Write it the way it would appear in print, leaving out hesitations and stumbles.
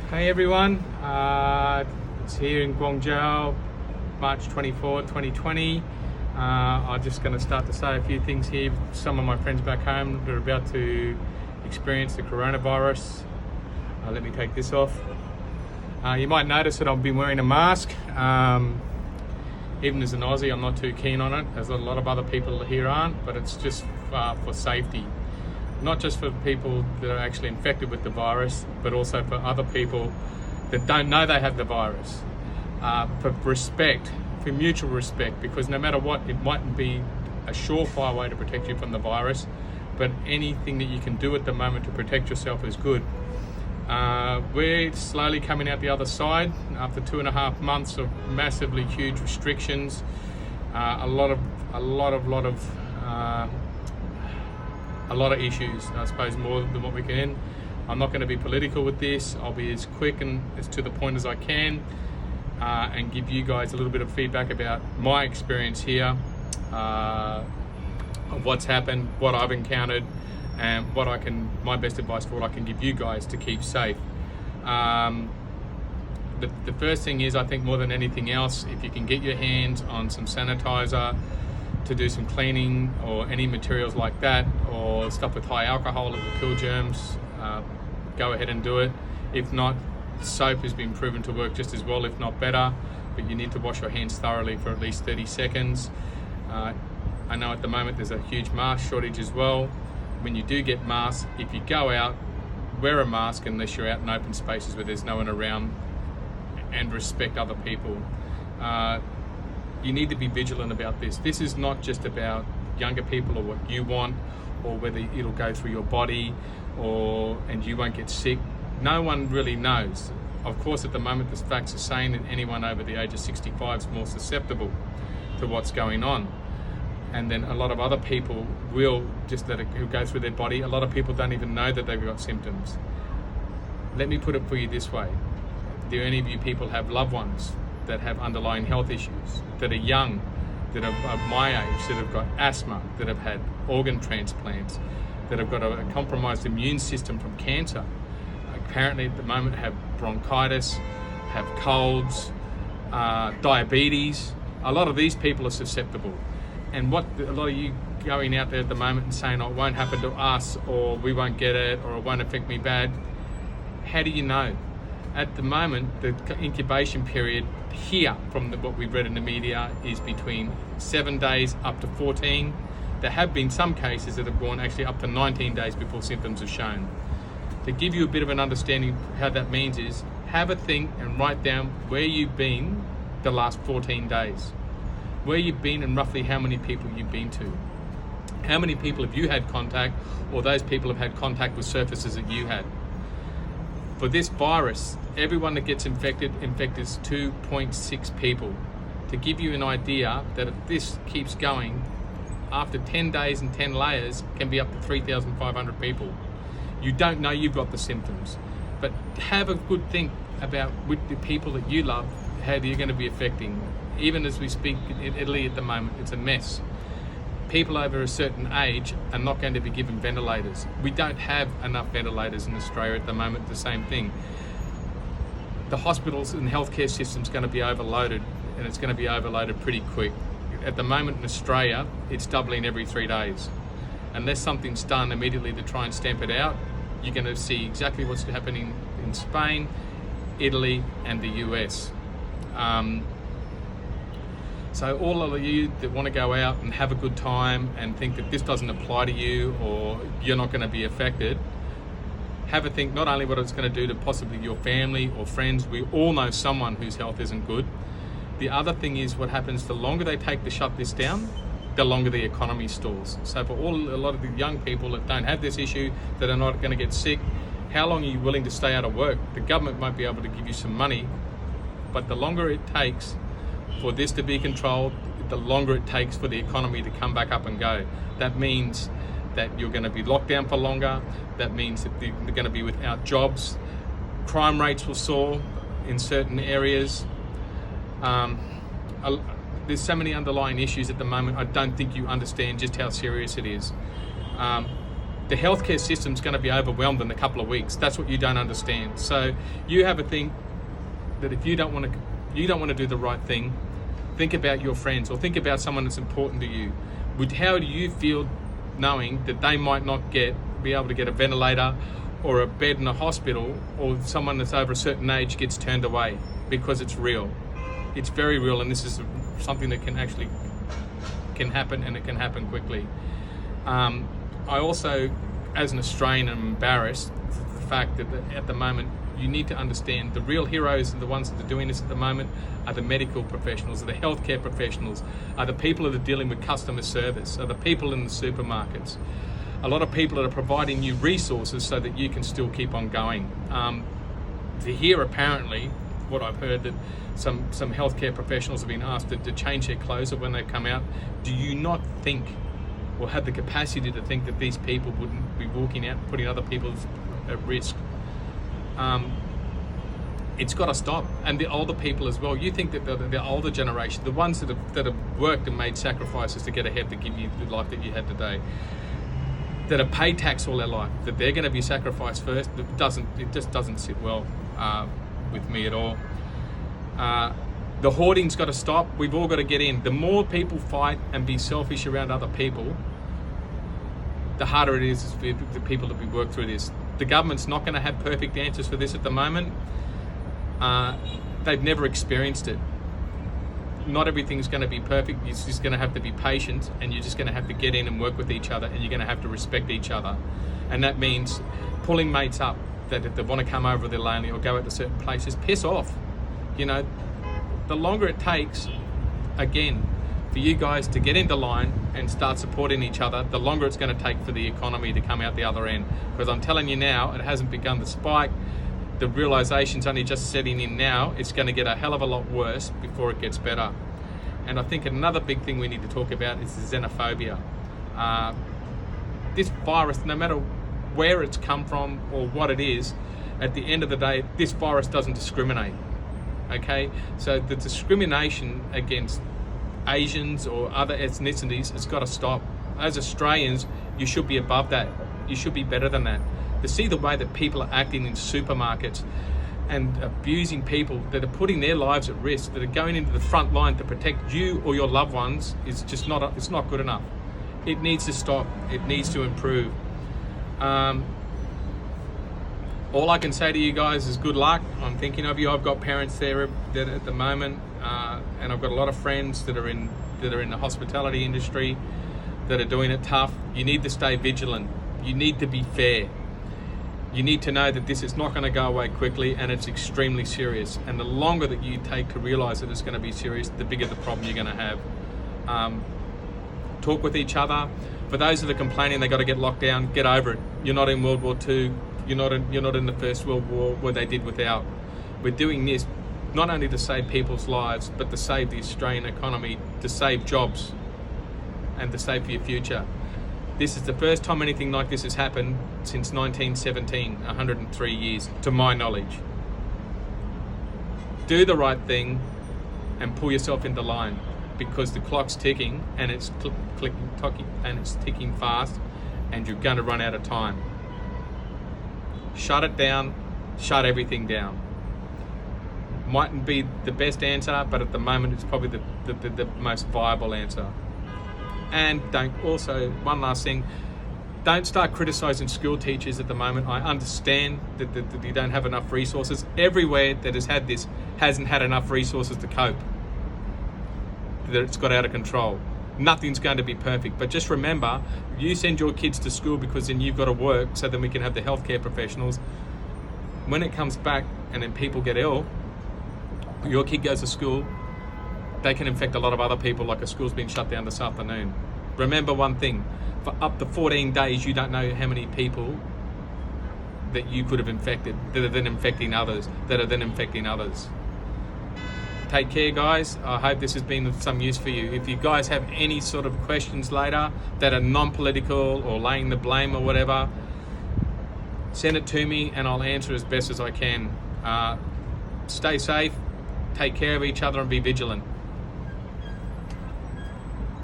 Hey everyone, it's here in Guangzhou, March 24, 2020. I'm just going to start to say a few things here. Some of my friends back home that are about to experience the coronavirus. Let me take this off. You might notice that I've been wearing a mask. Even as an Aussie, I'm not too keen on it, as a lot of other people here aren't, but it's just for safety. Not just for people that are actually infected with the virus, but also for other people that don't know they have the virus. For respect, for mutual respect, because no matter what, it mightn't be a surefire way to protect you from the virus, but anything that you can do at the moment to protect yourself is good. We're slowly coming out the other side after 2.5 months of massively huge restrictions, a lot of issues, I suppose, more than what we can. I'm not going to be political with this. I'll be as quick and as to the point as I can, and give you guys a little bit of feedback about my experience here, of what's happened, what I've encountered, and my best advice for what I can give you guys to keep safe. The first thing is, I think more than anything else, if you can get your hands on some sanitizer to do some cleaning or any materials like that, or stuff with high alcohol that will kill germs, go ahead and do it. If not, soap has been proven to work just as well, if not better, but you need to wash your hands thoroughly for at least 30 seconds. I know at the moment there's a huge mask shortage as well. When you do get masks, if you go out, wear a mask unless you're out in open spaces where there's no one around, and respect other people. You need to be vigilant about this. This is not just about younger people or what you want, or whether it'll go through your body and you won't get sick. No one really knows. Of course, at the moment, the facts are saying that anyone over the age of 65 is more susceptible to what's going on. And then a lot of other people will just let it go through their body. A lot of people don't even know that they've got symptoms. Let me put it for you this way. Do any of you people have loved ones that have underlying health issues, that are young, that are my age, that have got asthma, that have had organ transplants, that have got a compromised immune system from cancer, apparently at the moment have bronchitis, have colds, diabetes? A lot of these people are susceptible. And what a lot of you going out there at the moment and saying, oh, it won't happen to us, or we won't get it, or it won't affect me bad, how do you know? At the moment, the incubation period here, from what we've read in the media, is between 7 days up to 14. There have been some cases that have gone actually up to 19 days before symptoms are shown. To give you a bit of an understanding, how that means is, have a think and write down where you've been the last 14 days. Where you've been and roughly how many people you've been to. How many people have you had contact, or those people have had contact with surfaces that you had. For this virus, everyone that gets infected is 2.6 people. To give you an idea that if this keeps going, after 10 days and 10 layers, can be up to 3,500 people. You don't know you've got the symptoms, but have a good think about with the people that you love, how you're going to be affecting. Even as we speak in Italy at the moment, it's a mess. People over a certain age are not going to be given ventilators. We don't have enough ventilators in Australia at the moment, the same thing. The hospitals and healthcare system's going to be overloaded, and it's going to be overloaded pretty quick. At the moment in Australia, it's doubling every 3 days. Unless something's done immediately to try and stamp it out, you're going to see exactly what's happening in Spain, Italy, and the US. So all of you that want to go out and have a good time and think that this doesn't apply to you, or you're not going to be affected, have a think not only what it's going to do to possibly your family or friends. We all know someone whose health isn't good. The other thing is what happens, the longer they take to shut this down, the longer the economy stalls. So for a lot of the young people that don't have this issue, that are not going to get sick, how long are you willing to stay out of work? The government might be able to give you some money, but the longer it takes for this to be controlled, the longer it takes for the economy to come back up and go. That means that you're going to be locked down for longer. That means that they're going to be without jobs. Crime rates will soar in certain areas. There's so many underlying issues at the moment. I don't think you understand just how serious it is. the healthcare system's going to be overwhelmed in a couple of weeks. That's what you don't understand. So you have a think that if you don't want to do the right thing, think about your friends or think about someone that's important to you. How do you feel knowing that they might not be able to get a ventilator or a bed in a hospital, or someone that's over a certain age gets turned away? Because it's real. It's very real, and this is something that can happen, and it can happen quickly. I also, as an Australian, am embarrassed at the fact that at the moment you need to understand the real heroes and the ones that are doing this at the moment are the medical professionals, are the healthcare professionals, are the people that are dealing with customer service, are the people in the supermarkets. A lot of people that are providing you resources so that you can still keep on going. To hear apparently, what I've heard, that some healthcare professionals have been asked to change their clothes when they come out. Do you not think, or have the capacity to think, that these people wouldn't be walking out and putting other people at risk? It's got to stop. And the older people as well. You think that the older generation, the ones that have worked and made sacrifices to get ahead, to give you the life that you had today, that have paid tax all their life, that they're going to be sacrificed first, it just doesn't sit well with me at all. The hoarding's got to stop. We've all got to get in. The more people fight and be selfish around other people, the harder it is for the people that we work through this. The government's not going to have perfect answers for this at the moment. They've never experienced it. Not everything's going to be perfect. You're just going to have to be patient, and you're just going to have to get in and work with each other, and you're going to have to respect each other. And that means pulling mates up that if they want to come over, they're lonely, or go out to certain places, piss off. You know, the longer it takes, again, for you guys to get into line and start supporting each other, the longer it's going to take for the economy to come out the other end. Because I'm telling you now, it hasn't begun to spike. The realization's only just setting in now. It's going to get a hell of a lot worse before it gets better. And I think another big thing we need to talk about is the xenophobia. This virus, no matter where it's come from or what it is, at the end of the day, this virus doesn't discriminate. Okay? So the discrimination against Asians or other ethnicities has got to stop. As Australians, you should be above that. You should be better than that. To see the way that people are acting in supermarkets and abusing people, that are putting their lives at risk, that are going into the front line to protect you or your loved ones, is just it's not good enough. It needs to stop. It needs to improve. All I can say to you guys is good luck. I'm thinking of you. I've got parents there that at the moment, and I've got a lot of friends that are in the hospitality industry that are doing it tough. You need to stay vigilant. You need to be fair. You need to know that this is not going to go away quickly, and it's extremely serious. And the longer that you take to realise that it's going to be serious, the bigger the problem you're going to have. Talk with each other. For those that are complaining they got to get locked down, get over it. You're not in World War II. You're not in the First World War where they did without. We're doing this not only to save people's lives, but to save the Australian economy, to save jobs, and to save for your future. This is the first time anything like this has happened since 1917, 103 years, to my knowledge. Do the right thing and pull yourself into line, because the clock's ticking, and it's ticking fast, and you're going to run out of time. Shut it down, shut everything down. Mightn't be the best answer, but at the moment it's probably the most viable answer. And one last thing, don't start criticising school teachers at the moment. I understand that you don't have enough resources. Everywhere that has had this hasn't had enough resources to cope. That it's got out of control. Nothing's going to be perfect, but just remember, you send your kids to school because then you've got to work, so then we can have the healthcare professionals. When it comes back and then people get ill, your kid goes to school, they can infect a lot of other people, like a school's been shut down this afternoon. Remember one thing, for up to 14 days, you don't know how many people that you could have infected, that are then infecting others, Take care, guys. I hope this has been of some use for you. If you guys have any sort of questions later that are non-political or laying the blame or whatever, send it to me and I'll answer as best as I can. Stay safe, take care of each other, and be vigilant.